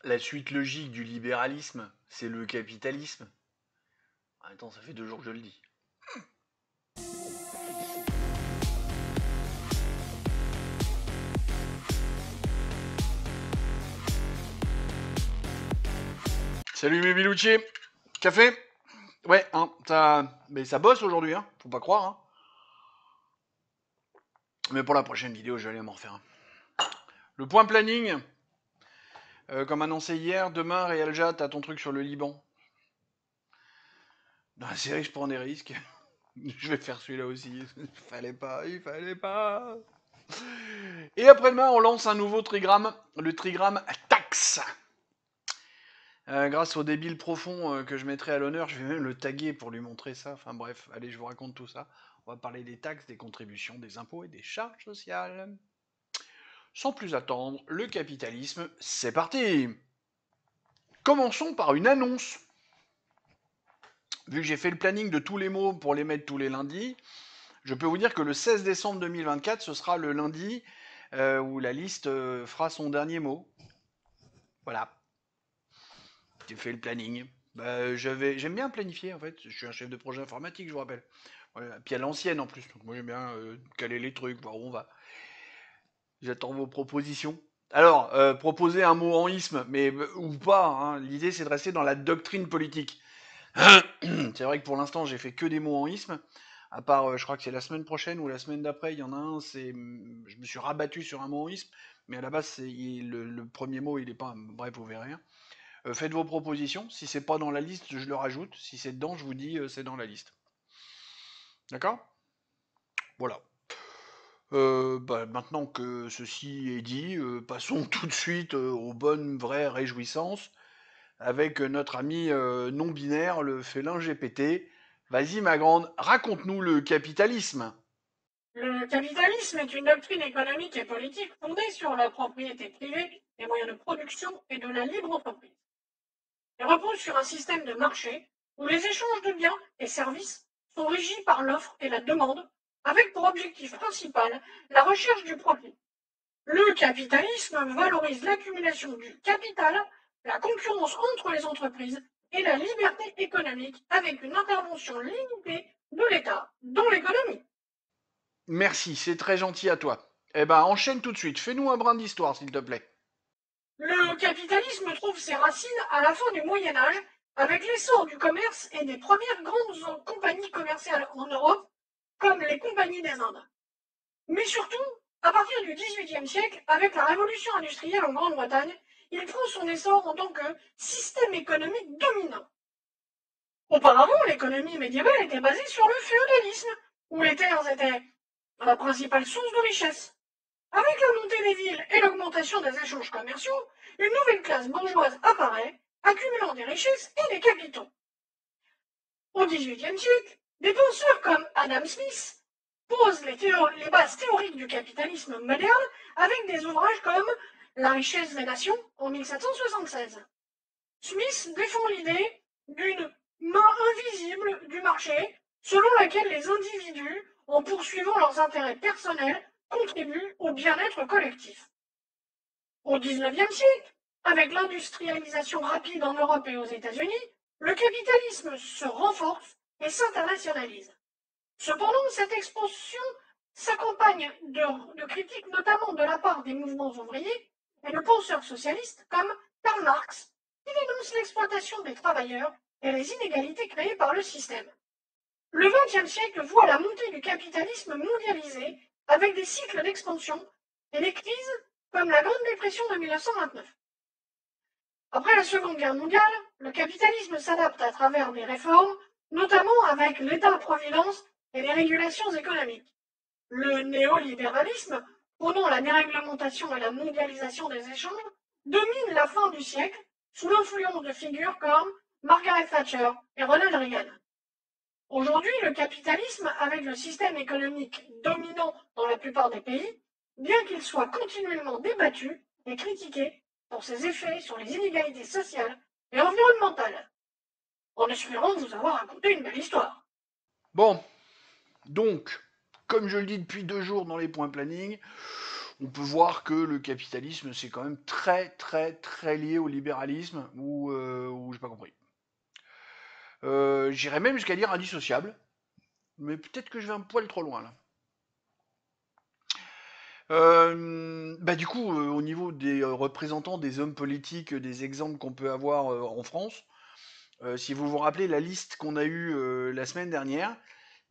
La suite logique du libéralisme, c'est le capitalisme. Attends, ça fait 2 jours que je le dis. Salut mes bilouchis. Café? Ouais, hein, mais ça bosse aujourd'hui, hein. Faut pas croire, hein. Mais pour la prochaine vidéo, je vais aller m'en refaire un. Le point planning, comme annoncé hier, demain, Real Jat, t'as ton truc sur le Liban. Dans la série, je prends des risques. Je vais faire celui-là aussi. Il fallait pas. Et après-demain, on lance un nouveau trigramme, le trigramme taxe. Grâce au débile profond que je mettrai à l'honneur, je vais même le taguer pour lui montrer ça. Enfin bref, allez, je vous raconte tout ça. On va parler des taxes, des contributions, des impôts et des charges sociales. Sans plus attendre, le capitalisme, c'est parti. Commençons par une annonce. Vu que j'ai fait le planning de tous les mots pour les mettre tous les lundis, je peux vous dire que le 16 décembre 2024, ce sera le lundi où la liste fera son dernier mot. Voilà. J'ai fait le planning. J'aime bien planifier en fait. Je suis un chef de projet informatique, je vous rappelle. Voilà. Puis à l'ancienne en plus. Donc moi j'aime bien caler les trucs, voir où on va. J'attends vos propositions. Alors, proposer un mot en isme, mais ou pas. Hein. L'idée c'est de rester dans la doctrine politique. C'est vrai que pour l'instant j'ai fait que des mots en isme. À part, je crois que c'est la semaine prochaine ou la semaine d'après, il y en a un. Je me suis rabattu sur un mot en isme, mais à la base le premier mot il est pas. Bref, vous verrez. Hein. Faites vos propositions. Si c'est pas dans la liste, je le rajoute. Si c'est dedans, je vous dis c'est dans la liste. D'accord? Voilà. Maintenant que ceci est dit, passons tout de suite aux bonnes vraies réjouissances avec notre ami non binaire, le félin GPT. Vas-y ma grande, raconte-nous le capitalisme. Le capitalisme est une doctrine économique et politique fondée sur la propriété privée, les moyens de production et de la libre entreprise. Elle repose sur un système de marché où les échanges de biens et services sont régis par l'offre et la demande, avec pour objectif principal la recherche du profit. Le capitalisme valorise l'accumulation du capital, la concurrence entre les entreprises et la liberté économique avec une intervention limitée de l'État dans l'économie. Merci, c'est très gentil à toi. Eh ben, enchaîne tout de suite. Fais-nous un brin d'histoire, s'il te plaît. Le capitalisme trouve ses racines à la fin du Moyen Âge, avec l'essor du commerce et des premières grandes compagnies commerciales en Europe, comme les compagnies des Indes. Mais surtout, à partir du XVIIIe siècle, avec la révolution industrielle en Grande-Bretagne, il prend son essor en tant que système économique dominant. Auparavant, l'économie médiévale était basée sur le féodalisme, où les terres étaient la principale source de richesse. Avec la montée des villes et l'augmentation des échanges commerciaux, une nouvelle classe bourgeoise apparaît, accumulant des richesses et des capitaux. Au XVIIIe siècle, des penseurs comme Adam Smith posent les bases théoriques du capitalisme moderne avec des ouvrages comme La richesse des nations en 1776. Smith défend l'idée d'une main invisible du marché selon laquelle les individus, en poursuivant leurs intérêts personnels, contribuent au bien-être collectif. Au XIXe siècle, avec l'industrialisation rapide en Europe et aux États-Unis, le capitalisme se renforce et s'internationalise. Cependant, cette expansion s'accompagne de critiques notamment de la part des mouvements ouvriers et de penseurs socialistes comme Karl Marx, qui dénoncent l'exploitation des travailleurs et les inégalités créées par le système. Le XXe siècle voit la montée du capitalisme mondialisé avec des cycles d'expansion et des crises comme la Grande Dépression de 1929. Après la Seconde Guerre mondiale, le capitalisme s'adapte à travers des réformes, notamment avec l'État-providence et les régulations économiques. Le néolibéralisme, prônant la déréglementation et la mondialisation des échanges, domine la fin du siècle sous l'influence de figures comme Margaret Thatcher et Ronald Reagan. Aujourd'hui, le capitalisme, avec le système économique dominant dans la plupart des pays, bien qu'il soit continuellement débattu et critiqué pour ses effets sur les inégalités sociales et environnementales, en espérant vous avoir raconté une belle histoire. Bon, donc, comme je le dis depuis 2 jours dans les points planning, on peut voir que le capitalisme, c'est quand même très, très, très lié au libéralisme, ou j'ai pas compris. J'irais même jusqu'à dire indissociable, mais peut-être que je vais un poil trop loin là. Bah du coup, au niveau des représentants, des hommes politiques, des exemples qu'on peut avoir en France, si vous vous rappelez la liste qu'on a eue la semaine dernière,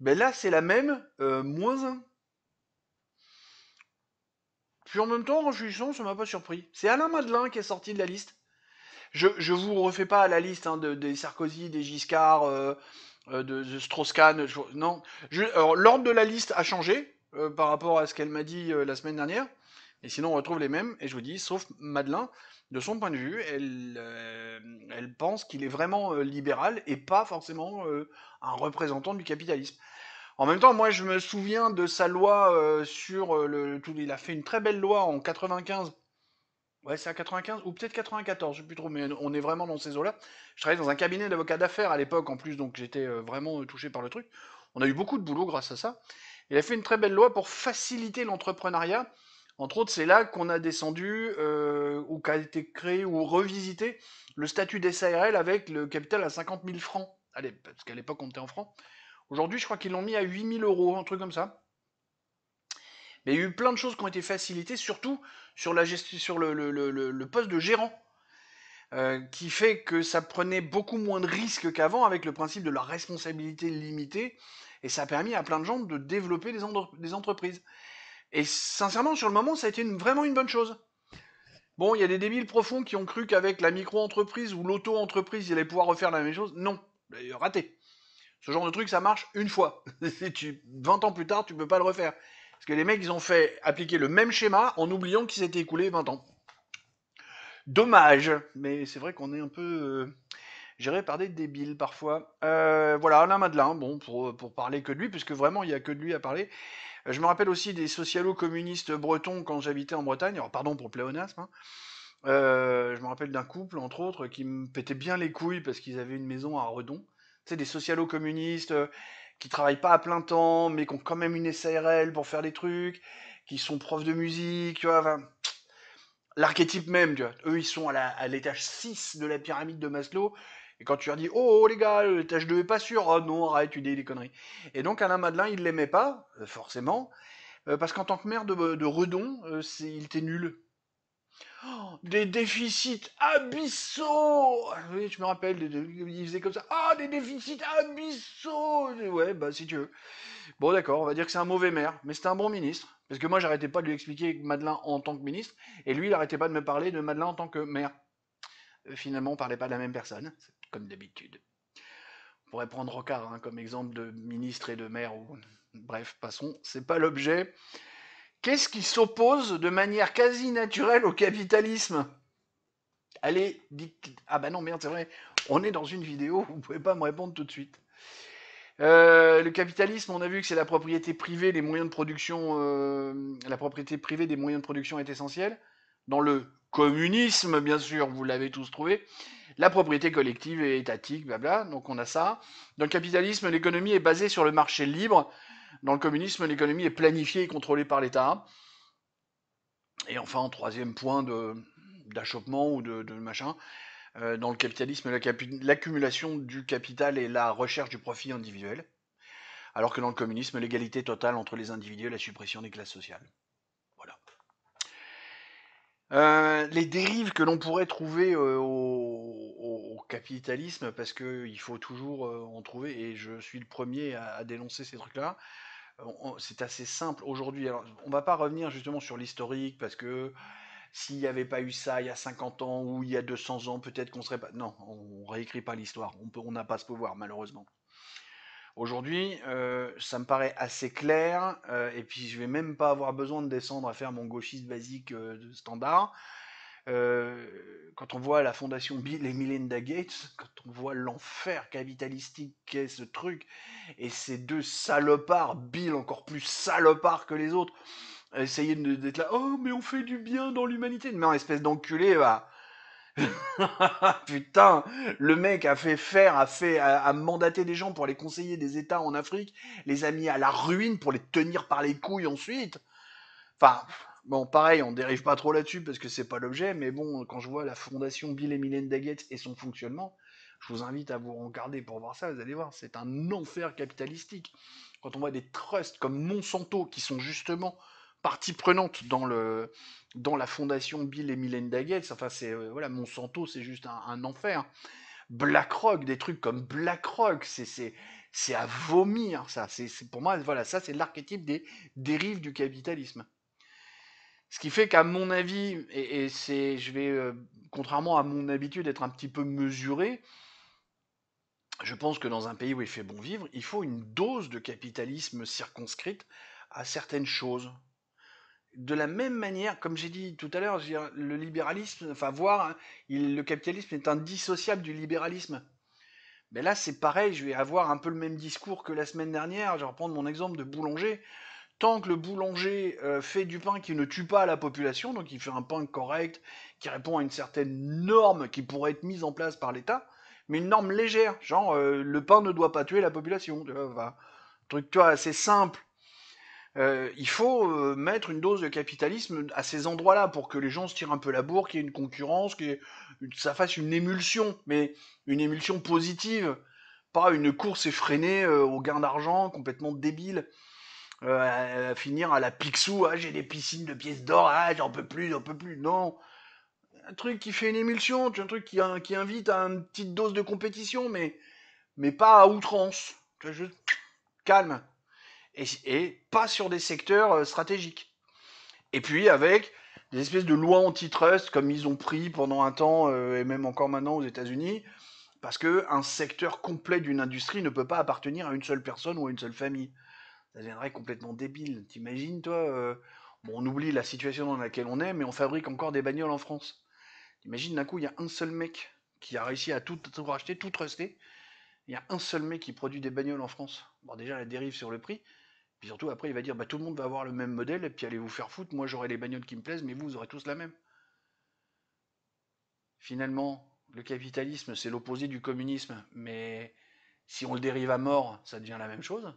ben là c'est la même, moins un. Puis en même temps, en réfléchissant, ça m'a pas surpris. C'est Alain Madelin qui est sorti de la liste. Je vous refais pas la liste hein, des Sarkozy, des Giscard, de Strauss-Kahn. Non, alors l'ordre de la liste a changé par rapport à ce qu'elle m'a dit la semaine dernière. Et sinon, on retrouve les mêmes. Et je vous dis, sauf Madelin, de son point de vue, elle pense qu'il est vraiment libéral et pas forcément un représentant du capitalisme. En même temps, moi, je me souviens de sa loi sur tout. Il a fait une très belle loi en 95. Ouais, c'est à 95 ou peut-être 94, je sais plus trop, mais on est vraiment dans ces eaux-là. Je travaillais dans un cabinet d'avocats d'affaires à l'époque en plus, donc j'étais vraiment touché par le truc. On a eu beaucoup de boulot grâce à ça. Il a fait une très belle loi pour faciliter l'entrepreneuriat. Entre autres, c'est là qu'on a descendu, ou qu'a été créé ou revisité le statut des SARL avec le capital à 50 000 francs. Allez, parce qu'à l'époque on était en francs. Aujourd'hui, je crois qu'ils l'ont mis à 8 000 euros, un truc comme ça. Mais il y a eu plein de choses qui ont été facilitées, surtout sur la gestion, sur le poste de gérant, qui fait que ça prenait beaucoup moins de risques qu'avant avec le principe de la responsabilité limitée, et ça a permis à plein de gens de développer des entreprises. Et sincèrement, sur le moment, ça a été vraiment une bonne chose. Bon, il y a des débiles profonds qui ont cru qu'avec la micro-entreprise ou l'auto-entreprise, ils allaient pouvoir refaire la même chose. Non, raté. Ce genre de truc, ça marche une fois. 20 ans plus tard, tu peux pas le refaire. Parce que les mecs, ils ont fait appliquer le même schéma en oubliant qu'il s'était écoulé 20 ans. Dommage, mais c'est vrai qu'on est un peu géré par des débiles parfois. Voilà, Alain Madelin, bon, pour parler que de lui, puisque vraiment il n'y a que de lui à parler. Je me rappelle aussi des socialo-communistes bretons quand j'habitais en Bretagne. Alors, pardon pour le pléonasme. Hein. Je me rappelle d'un couple, entre autres, qui me pétait bien les couilles parce qu'ils avaient une maison à Redon. Tu sais, des socialo-communistes qui travaillent pas à plein temps, mais qui ont quand même une SARL pour faire des trucs, qui sont profs de musique, tu vois. Enfin, l'archétype même, tu vois. Eux, ils sont à l'étage 6 de la pyramide de Maslow. Et quand tu leur dis, oh les gars, l'étage 2 est pas sûr, oh non, arrête, tu dis des conneries. Et donc Alain Madelin, il l'aimait pas, forcément, parce qu'en tant que maire de Redon, il était nul. Oh, des déficits abyssaux. Oui, je me rappelle, il faisait comme ça. Ah, des déficits abyssaux. Ouais, bah si tu veux. Bon, d'accord, on va dire que c'est un mauvais maire, mais c'était un bon ministre. Parce que moi, j'arrêtais pas de lui expliquer Madelin en tant que ministre, et lui, il arrêtait pas de me parler de Madelin en tant que maire. Finalement, on parlait pas de la même personne, comme d'habitude. On pourrait prendre Rocard hein, comme exemple de ministre et de maire. Ou... Bref, passons, c'est pas l'objet. Qu'est-ce qui s'oppose de manière quasi naturelle au capitalisme? Allez, dites. Ah bah non, merde, c'est vrai. On est dans une vidéo, vous pouvez pas me répondre tout de suite. Le capitalisme, on a vu que c'est la propriété privée des moyens de production. La propriété privée des moyens de production est essentielle. Dans le communisme, bien sûr, vous l'avez tous trouvé. La propriété collective et étatique, blabla. Donc on a ça. Dans le capitalisme, l'économie est basée sur le marché libre. Dans le communisme, l'économie est planifiée et contrôlée par l'État. Et enfin, en troisième point d'achoppement ou de machin, dans le capitalisme, l'accumulation du capital et la recherche du profit individuel, alors que dans le communisme, l'égalité totale entre les individus et la suppression des classes sociales. Voilà. Les dérives que l'on pourrait trouver au capitalisme, parce qu'il faut toujours en trouver, et je suis le premier à dénoncer ces trucs-là, c'est assez simple aujourd'hui. Alors, on va pas revenir justement sur l'historique, parce que s'il n'y avait pas eu ça il y a 50 ans ou il y a 200 ans, peut-être qu'on serait pas. Non, on réécrit pas l'histoire. On n'a pas ce pouvoir, malheureusement. Aujourd'hui, ça me paraît assez clair, et puis je vais même pas avoir besoin de descendre à faire mon gauchiste basique de standard. Quand on voit la fondation Bill et Melinda Gates, quand on voit l'enfer capitalistique qu'est ce truc, et ces deux salopards, Bill encore plus salopard que les autres, essayer d'être là, oh mais on fait du bien dans l'humanité, mais en espèce d'enculé, bah putain, le mec a mandaté des gens pour aller conseiller des États en Afrique, les a mis à la ruine pour les tenir par les couilles ensuite. Enfin, Bon, pareil, on dérive pas trop là-dessus parce que c'est pas l'objet, mais bon, quand je vois la fondation Bill et Melinda Gates et son fonctionnement, je vous invite à vous regarder pour voir ça, vous allez voir, c'est un enfer capitalistique. Quand on voit des trusts comme Monsanto qui sont justement partie prenante dans la fondation Bill et Melinda Gates, enfin c'est voilà, Monsanto c'est juste un enfer. BlackRock, des trucs comme BlackRock, c'est à vomir ça. Pour moi voilà, ça c'est l'archétype des dérives du capitalisme. Ce qui fait qu'à mon avis, et c'est, je vais, contrairement à mon habitude, être un petit peu mesuré, je pense que dans un pays où il fait bon vivre, il faut une dose de capitalisme circonscrite à certaines choses. De la même manière, comme j'ai dit tout à l'heure, le libéralisme, enfin voir, hein, le capitalisme est indissociable du libéralisme. Mais là, c'est pareil, je vais avoir un peu le même discours que la semaine dernière. Je vais reprendre mon exemple de boulanger. Tant que le boulanger fait du pain qui ne tue pas la population, donc il fait un pain correct, qui répond à une certaine norme qui pourrait être mise en place par l'État, mais une norme légère, genre le pain ne doit pas tuer la population, tu vois, enfin, truc tu vois, assez simple. Il faut mettre une dose de capitalisme à ces endroits-là pour que les gens se tirent un peu la bourre, qu'il y ait une concurrence, que ça fasse une émulsion, mais une émulsion positive, pas une course effrénée au gain d'argent complètement débile. À finir à la Picsou, ah, j'ai des piscines de pièces d'or, ah, j'en peux plus, j'en peux plus. Non, un truc qui fait une émulsion, un truc qui invite à une petite dose de compétition, mais pas à outrance. Tu vois, juste calme. Et pas sur des secteurs stratégiques. Et puis avec des espèces de lois antitrust comme ils ont pris pendant un temps et même encore maintenant aux États-Unis, parce que un secteur complet d'une industrie ne peut pas appartenir à une seule personne ou à une seule famille. Ça deviendrait complètement débile. T'imagines, toi bon, on oublie la situation dans laquelle on est, mais on fabrique encore des bagnoles en France. T'imagines, d'un coup, il y a un seul mec qui a réussi à tout racheter, tout truster. Il y a un seul mec qui produit des bagnoles en France. Bon, déjà, la dérive sur le prix. Puis surtout, après, il va dire, bah, tout le monde va avoir le même modèle, et puis allez vous faire foutre. Moi, j'aurai les bagnoles qui me plaisent, mais vous aurez tous la même. Finalement, le capitalisme, c'est l'opposé du communisme. Mais si on le dérive à mort, ça devient la même chose.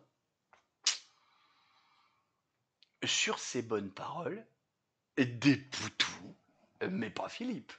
Sur ces bonnes paroles, des poutous, mais pas Philippe.